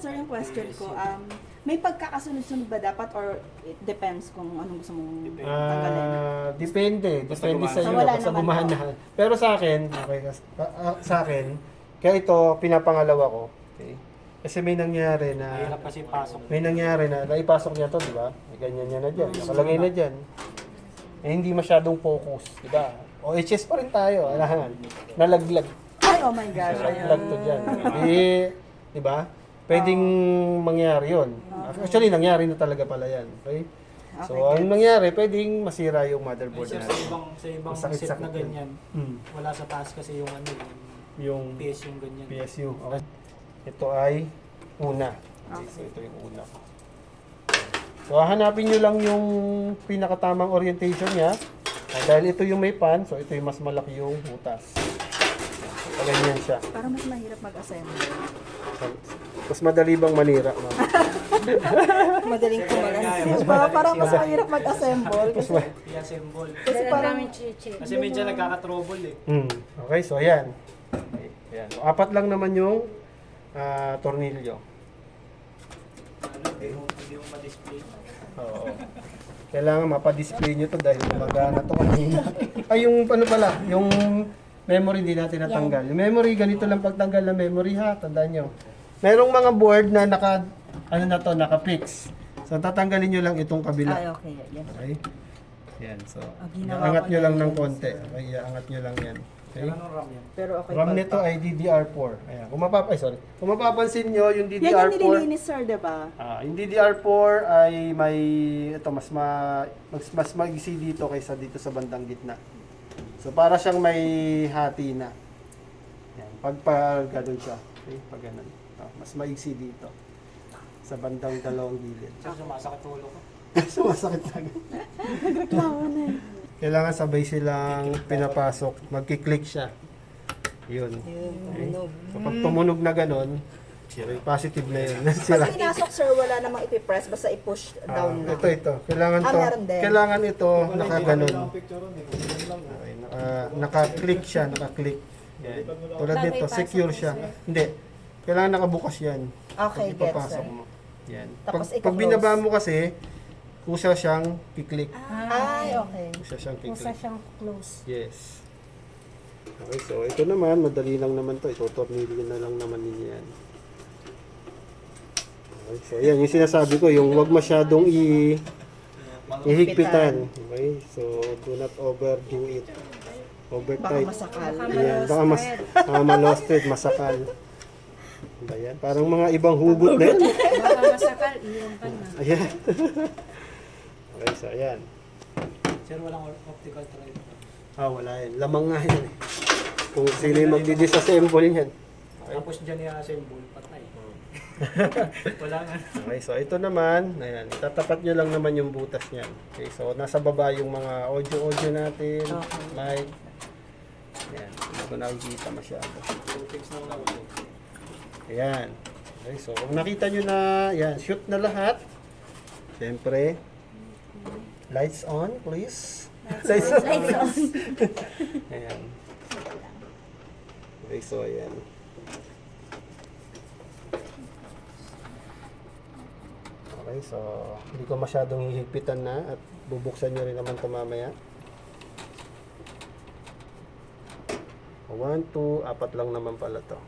sir, yung question ko, may pagkakasunod-sunod ba dapat or it depends kung anong gusto mong tanggalin? Depende sa iyo, Wala basta naman gumana. Pero sa akin, okay, sa akin, kaya ito pinapangalawa ko. Okay? Kasi may nangyari Mahirap na kasi pasok. may nangyari na naipasok niya to, di ba? May ganyan niya na diyan. Nakalagay na diyan. Eh, hindi masyadong focus, di ba? OHS pa rin tayo, alahan. Nalaglag. Ay, oh my gosh. Nalaglag to diyan. Eh, di ba? Pwedeng mangyari 'yon. Actually, nangyari na talaga pala 'yan. Okay? So, Okay, ang nangyari, pwedeng masira yung motherboard Sir, natin. sa ibang Masakit-sakit set na yun. ganyan, wala sa taas kasi yung ano, Yung PS yung ganyan. PSU. Okay. Ito ay una. Okay, so ito yung una. So, hanapin nyo lang yung pinakatamang orientation niya. Dahil ito yung may pan, so ito yung mas malaki yung butas. So, ganyan siya. Parang mas mahirap mag-assemble. Mas madali bang manira, ma'am? Madaling kumagal. Parang mas mahirap mag-assemble. Kasi, I-assemble. kasi parang, Kasi minsan nagkaka-trouble eh. Okay, so ayan. Okay, ayan. So, 4 lang naman yung tornilyo. Ano, hindi mo ma-display. Oo. Kailangan mapa-display nyo to dahil gumagana to kanina. Ay, yung ano pala, yung memory hindi natin natanggal. Yung memory, ganito lang pagtanggal ng memory ha, tandaan nyo. Merong mga board na naka-fix. So, tatanggalin nyo lang itong kabila. ay, okay. Yes. Okay? Yan, so, Ginawa iangat ko nyo na lang ng yun. konti. Okay, iangat nyo lang yan. Okay? Anong RAM yan? Pero okay. RAM nito ay DDR4. Ayan, kung mapapansin nyo, yung Yan yung DDR4, nililinis, sir, diba? yung DDR4 ay may ito mas maigsi dito kaysa dito sa bandang gitna. So para siyang may hati na. Yan, pag ganun siya. Okay, pag ganun. Mas maigsi dito sa bandang dalawang gilid. Sir, sumasakit ulo ko. Sumasakit lang. Nagreklamo na eh. Kailangan sabay silang pinapasok. Magki-click siya. Yun. Okay. So pag tumunog na ganun, positive na yun. Sira. Pag pinasok, sir, wala namang ipipress, basta i-push down na. Ito. Kailangan to. meron din. Kailangan ito nakaganon. Okay, naka-click siya, naka-click. Yan. Tulad nito, secure siya. Hindi. Kailangan nakabukas yan. Okay, Pag gets, ipapasok sir. mo. Yan. Tapos Pag ika-close. binaba mo kasi, kusa siyang kiklik. Ay, okay. Kusa siyang Kusa kiklik. siyang close. Yes. Okay, so ito naman, madali lang naman to. Ito-tornilyo na lang naman ninyo yan. Okay, so ayan, yung sinasabi ko, yung wag masyadong ihigpitan. Okay, so do not overdo it. Over Baka tight. masakal. Ayan, baka malostred, masakal. Ayan, parang mga ibang hugot na yan. Baka masakal, iyon ka na. Ayan. Okay, so ayan. Sir, walang optical drive. Wala yan. Lamang nga yan eh. Kung sino yung magdi-disassemble yan. Tapos dyan i-assemble, patay. Wala nga. Okay, so ito naman, ayan, itatapat nyo lang naman yung butas niyan. Okay, so nasa baba yung mga audio natin, mic. Ayan, hindi ko nakikita masyado. Fix na lang ako. Ayan. Okay, so kung nakita nyo na, ayan, shoot na lahat. Siyempre, lights on, please. Lights on. Ayan. Okay, so ayan. Okay, so hindi ko masyadong hihigpitan na at bubuksan nyo rin naman ito mamaya. 1, 2, 4 lang naman pala to.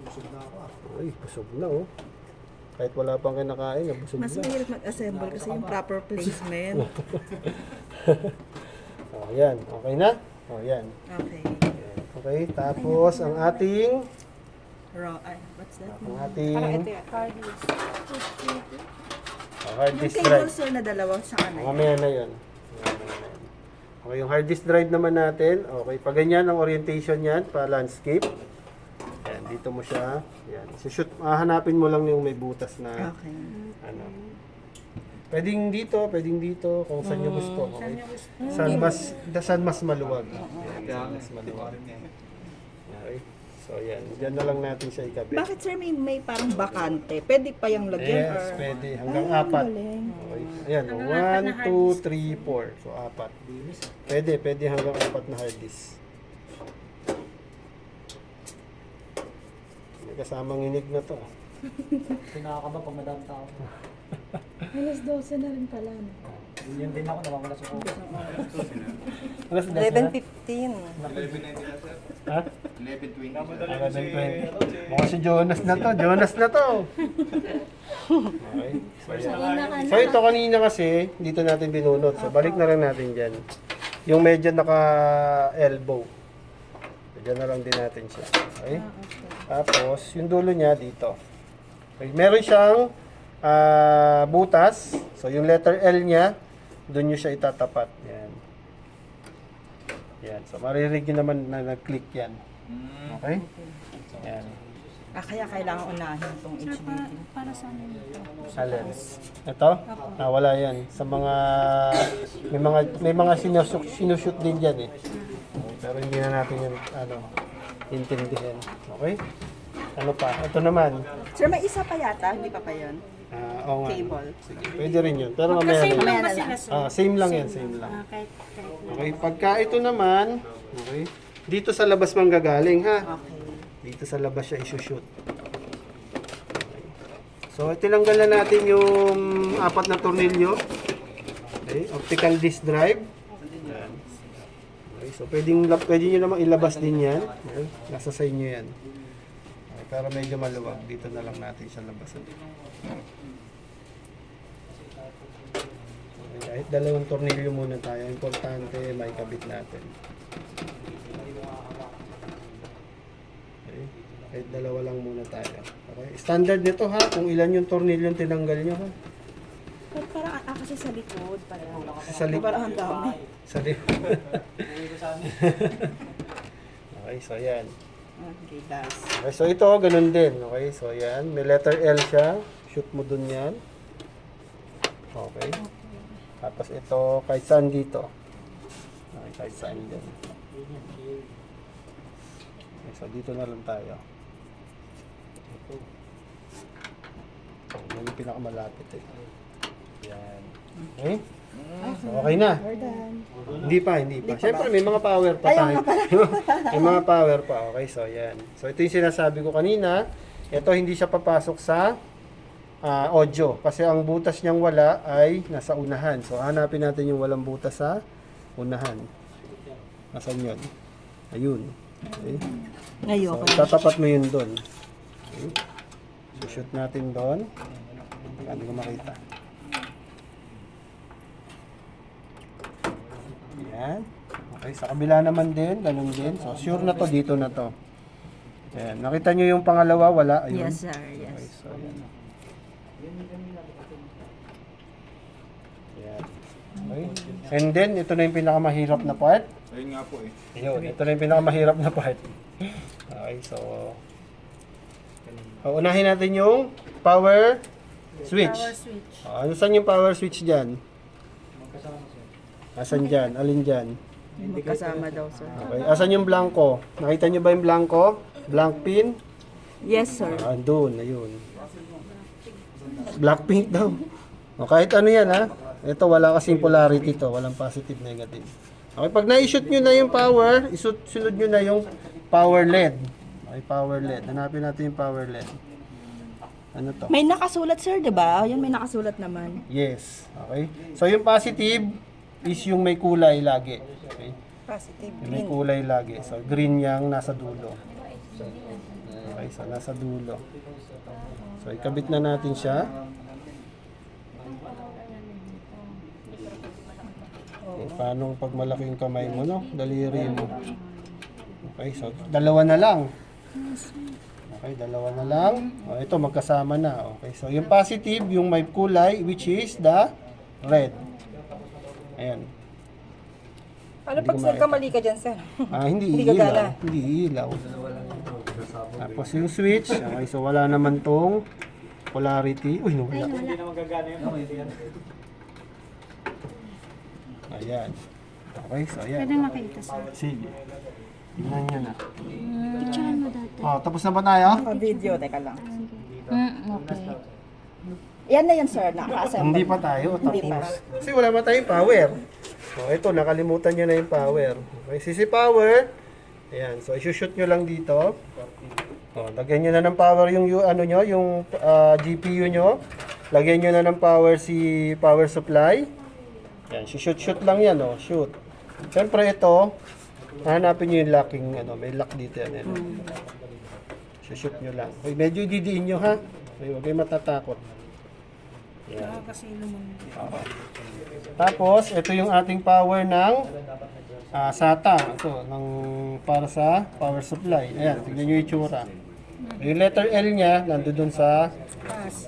Busog na ako. Ay, busog na oh. Kahit wala pang kinakain, busog Mas na. mahirap mag-assemble kasi yung proper placement. Oh, yan. Okay na? Oh, yan. Okay. Okay, tapos ang ating What's that? ang ating Hard disk. hard Yung disk cable, drive. sir, na dalawa sa kanan. Mamaya na yun. Mamaya na yun. Okay, yung hard disk drive naman natin. Okay, pag ganyan ang orientation yan, pa landscape. Yan, dito mo siya. Yan. So, shoot, hanapin mo lang yung may butas na Okay. ano. Pwedeng dito, kung saan nyo gusto. Okay? Saan mas maluwag. Yan, saan mas maluwag. Okay. So, yan. Diyan na lang natin siya ikabit. Bakit, sir, may parang bakante? Pwede pa yung lagyan? Yes, or? pwede. Hanggang 4. Galing. Okay. Ayan, 1, 2, 3, 4. So, 4. Pwede hanggang 4 na hard disk. May kasamang inig na to. Pinakakaba pag madami tao. Alas 12 na rin pala. No? Yun din ako, nawawala sa kuko. Alas 11 na? 11:15. Ha? 11:20. 11:20. Mukha si Jonas na to. Jonas na to. Okay. So, yan. So ito kanina kasi, dito natin binunot. So balik na lang natin dyan. Yung medyo naka-elbow. Diyan na lang din natin siya. Okay? Tapos, yung dulo niya dito. Okay. Meron siyang butas. So yung letter L niya, doon nyo siya itatapat. Yan. Yan. So maririnig nyo naman na nag-click yan. Okay? Yan. Kaya kailangan unahin itong Sir, HDD. para sa amin ito. Alin? Ito? Wala yan. Sa mga may mga sinushoot din diyan eh. Pero hindi na natin yung intindihin. Okay? Ano pa? Ito naman. Sir, may isa pa yata, hindi pa pa yun? Oo nga. Cable. Sige, pwede rin yun. Pero mamaya Magka-same rin. lang ba Mamaya sila, na sir? Same lang yan, same lang. Kahit Okay, pagka ito naman, okay, dito sa labas manggagaling ha. Okay. Dito sa labas siya isushoot. Okay. So, tinanggal na natin yung 4 na tornilyo. Okay, optical disc drive. Yan. Okay, so pwede nyo namang ilabas din yan. Okay, nasa sa inyo yan. Okay, pero medyo maluwag. Dito na lang natin siya labasan. Okay, kahit dalawang tornilyo muna tayo. Importante, may kabit natin. Okay. Kahit dalawa lang muna tayo. Okay. Standard nito ha, kung ilan yung tornilyo yung tinanggal nyo ha. But parang, kasi sa likod, parang, Sa likod. parang ang dami. Sa Okay, so yan. Okay, das. Okay, so ito, ganun din. Okay, so yan. May letter L siya. Shoot mo dun yan. Okay. Tapos ito, kahit saan dito. Okay, kahit saan din. Okay, so dito na lang tayo. Yan yung pinakamalapit eh. Yan. Okay? So, okay na. We're done. Hindi pa. Siyempre, may mga power pa tayo. May mga power pa. Okay, so yan. So, ito yung sinasabi ko kanina. Ito, hindi siya papasok sa audio. Kasi ang butas niyang wala ay nasa unahan. So, hanapin natin yung walang butas sa unahan. Nasaan yun? Ayun. Okay. Ngayon, So, itatapat mo yun doon. Okay. So, shoot natin doon. Hindi ko makita. Yan. Okay, sa kabila naman din, ganun din. So, sure na to, dito na to. Yan. Nakita nyo yung pangalawa, wala. Ayun. yes, sir, Okay, yes. so, yan. Yan. Okay. And then, ito na yung pinakamahirap na part. Ayun nga po eh. Ayun, ito na yung pinakamahirap na part. Okay, so... unahin natin yung power switch. Power switch. Ano saan yung power switch dyan? Magkasama siya. Asan dyan? Alin dyan? Magkasama daw, sir. Okay. Asan yung blanco? Nakita nyo ba yung blanco? Blank pin? Yes, sir. Andun, ayun. Black pink daw. O, kahit ano yan ha. Ito wala kasing polarity to. Walang positive, negative. Okay, pag na-shoot nyo na yung power, sunod nyo na yung power LED. Okay, power LED. Hanapin natin yung power LED. Ano to? May nakasulat, sir, di ba? Yun, may nakasulat naman. Yes. Okay. So yung positive is yung may kulay lagi. Okay. Positive Yung may green. kulay lagi. So green yang nasa dulo. Okay, so nasa dulo. So ikabit na natin siya. Okay, paano pag malaki yung kamay mo, no? Daliri mo. Okay, so dalawa na lang. Okay, dalawa na lang. O, ito magkasama na. Okay, so yung positive, yung may kulay, which is the red. Ayan. Ano pag nagkamali ka dyan, sir? Hindi Hindi ka ilaw. gana. Hindi ilaw. Tapos yung switch, okay, so wala naman tong polarity. Uy, nawala. Hindi na magagana yun. Hindi yan. Ayan. Okay, so ayan. Pwede makita, sir. Sige. Tingnan nyo na. Picturean mo dati. Oh, tapos na ba tayo? Video, teka lang. Okay. Yan na yan, sir. Naka-assemble. Hindi pa tayo. Hindi pa. Tapos. Kasi wala pa tayong power. So, ito, nakalimutan nyo na yung power. Okay, sisi power. Ayan, so isushoot nyo lang dito. Lagyan nyo na ng power yung ano nyo, yung GPU nyo. Lagyan nyo na ng power si power supply. Yan, shoot lang yan, oh, shoot. Siyempre ito, hanapin nyo yung locking, ano, may lock dito yan. Shoot nyo lang. Uy, medyo didiin nyo ha. Uy, huwag kayo matatakot. Yan. Tapos, ito yung ating power ng SATA. Ito, para sa power supply. Ayan, tignan nyo yung itsura. Yung letter L niya, nandun sa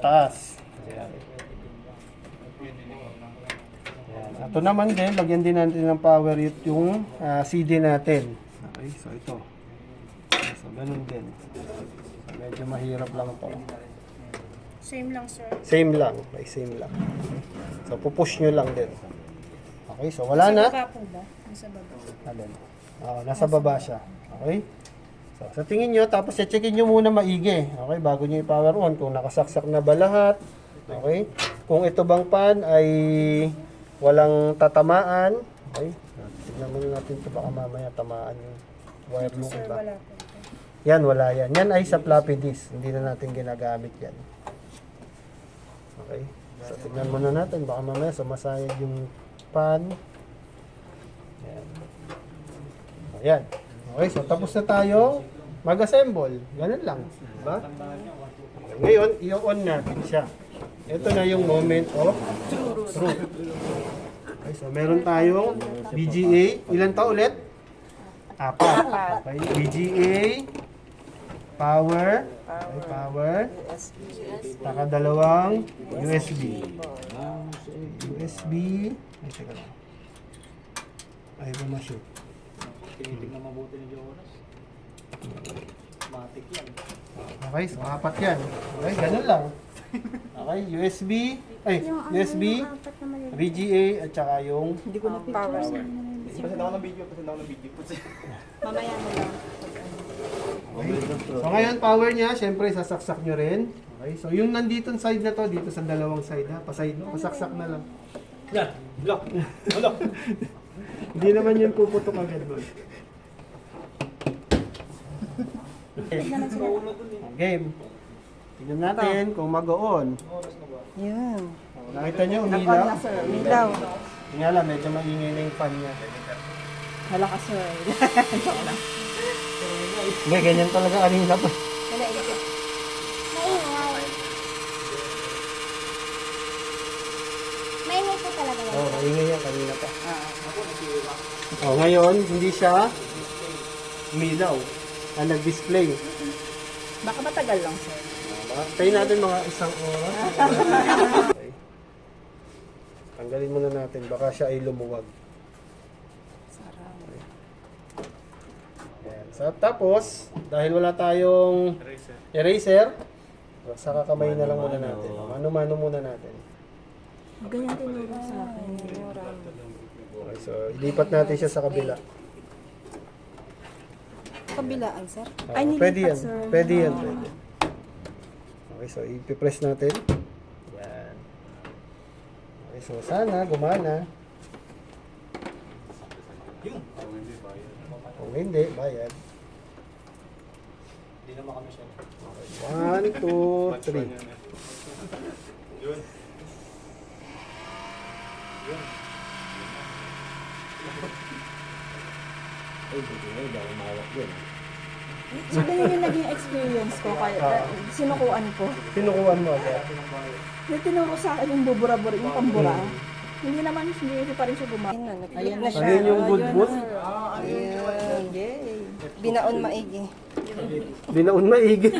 taas. Ayan. Ayan. Ito naman din, lagyan din natin ng power yung CD natin. Okay, so ito. So, ganun din. So, medyo mahirap lang ito. Same lang, sir. Same lang. May same lang. So, pupush nyo lang din. Okay, so wala na. Baba po ba? Nasa baba. Alin? Nasa baba siya. Okay? So, sa tingin nyo, tapos checkin nyo muna maigi. Okay, bago nyo i-power on kung nakasaksak na ba lahat. Okay? Kung ito bang pan ay walang tatamaan. Okay? Tignan muna natin ito, baka mamaya tamaan yung wire mo iba. Yan, wala yan. Yan ay sa floppy disk. Hindi na natin ginagamit yan. Okay? So, tignan muna natin. Baka mamaya sumasayad yung pan. Yan. Ayan. Okay, so tapos na tayo mag-assemble. Ganun lang. Diba? Okay, ngayon, i-on natin siya. Ito na yung moment of truth. Okay, so meron tayong VGA. Ilan pa ulit? 4. Okay, VGA. Power. Okay, power. Taka dalawang USB. USB. Ay, teka lang. Ay, ba ma-shoot? Tinitignan mabuti ni Jonas. Matik yan. Okay, so 4 yan. Okay, ganun lang. Okay, USB. Ay, USB. VGA at saka yung Hindi ko na power. Pasend ako ng video. Mamaya mo lang. So ngayon, power niya, syempre sasaksak nyo rin. Okay, so yung nandito side na to, dito sa dalawang side ha, pasaksak na lang. Yan. Lock. Lock. Hindi naman yun puputok agad doon. Game. Tingnan natin kung mag-on. Yun. Nakita nyo, Nag-on umilaw. na, sir. Ilaw. Tingnan lang, medyo maingay na yung fan niya. Hala ka, sir. Hindi, ganyan talaga kanina pa. Maingay. Maingay po talaga yan. Oo, maingay yan kanina pa. Ngayon, hindi siya umilaw. Nag-display. Baka matagal lang, sir. Tayo natin mga 1 oras. Okay. Tanggalin muna natin, baka siya ay lumuwag. Ayan. So, tapos, dahil wala tayong eraser, saka kamay na lang muna natin. Mano-mano muna natin. Ganyan tinuro sa akin. Okay, so, ilipat natin siya sa kabila. Kabilaan, sir. Ay, nilipat, Pwede yan. sir. Pwede yan. Pwede. Okay, so ipipress natin. Yan. Okay, so sana gumana. Kung hindi, bayad. Hindi naman kami siya. Okay, 1, 2, 3. So, ganyan yung naging experience ko. Kaya, sinukuan ko. Pinukuhan mo agad. Yung tinuro sa akin yung bubura-bura, yung pambura. Hindi naman, hindi pa rin siya gumana. Ayan na siya. Ano yun yung good boot? Ayan. Yay! Binaon maigi. Binaon maigi.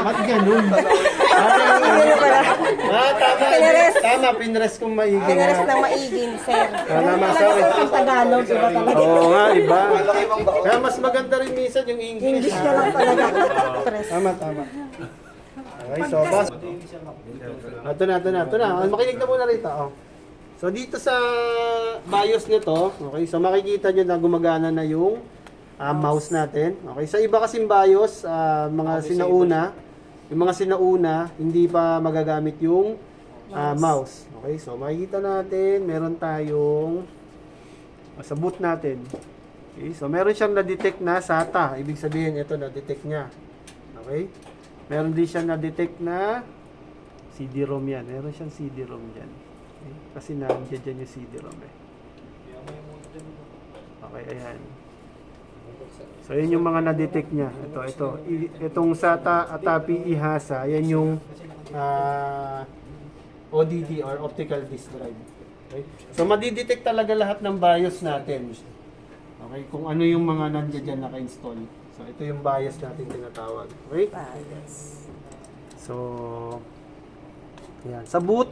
Ba't ganun? Tama, pinrest kong maigi. Pinares ng maigi, sir. Tama, sorry. Ang Tagalog, iba talaga. Oo nga, iba. Kaya mas maganda rin minsan yung English. English ka lang talaga. Tama, tama. Okay, so boss. Ito na. Makinig na muna rito. Oh. So dito sa BIOS nito, okay, so makikita nyo na gumagana na yung mouse natin. Okay, sa iba kasing BIOS, mga sinauna, yung mga sinauna, hindi pa magagamit yung mouse. Okay, so makikita natin, meron tayong sa boot natin. Okay, so meron siyang na-detect na SATA. Ibig sabihin, ito na-detect niya. Okay? Meron din siyang na-detect na CD-ROM yan. Meron siyang CD-ROM dyan. Okay? Kasi nandiyan dyan yung CD-ROM eh. Okay, ayan. So, yun yung mga na-detect niya. Itong SATA, ATAPI, IHASA, yan yung ODD or optical disk drive. Okay? So, madidetect talaga lahat ng BIOS natin. Okay, kung ano yung mga nandiyan dyan naka-install. So, ito yung BIOS natin tinatawag. Okay? So, yan. Sa boot,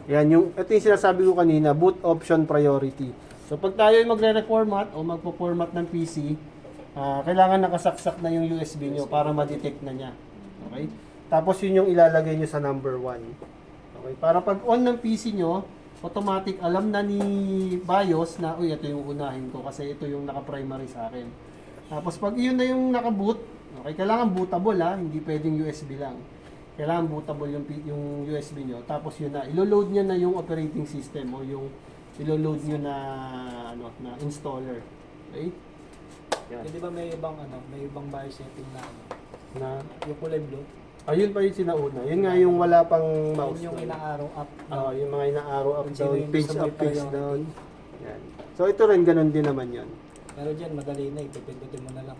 yan ito yung sinasabi ko kanina, boot option priority. So, pag tayo ay magre-reformat o magpo-format ng PC, kailangan nakasaksak na yung USB nyo para ma-detect na niya. Okay? Tapos yun yung ilalagay nyo sa number 1. Okay? Para pag on ng PC nyo, automatic alam na ni BIOS na, uy, ito yung unahin ko kasi ito yung naka-primary sa akin. Tapos pag yun na yung naka-boot, okay, kailangan bootable hindi pwedeng USB lang. Kailangan bootable yung USB nyo. Tapos yun na, ilo-load nyo na yung operating system o yung ilo-load nyo na, na installer. Okay? Yan. Hindi ba may ibang BIOS setting na Na, yung kulay blue? ayun pa yung sinauna. Yun nga yung wala pang mouse. Yun yung doon. ina-arrow up. Yung mga ina-arrow up Kung sino down, yung page gusto up, page priority. down. Yan. So ito rin, ganun din naman yun. Pero dyan, madali na, ipipindutin mo na lang.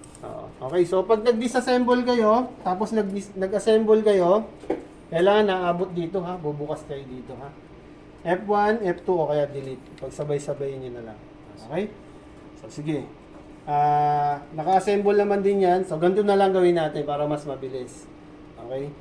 Okay, so pag nag-disassemble kayo, tapos nag-assemble kayo, kailangan naabot dito ha, bubukas kayo dito ha. F1, F2 o kaya delete. Pag sabay-sabayin nyo na lang. Okay? So sige. Naka-assemble naman din yan. So ganito na lang gawin natin para mas mabilis. Okay?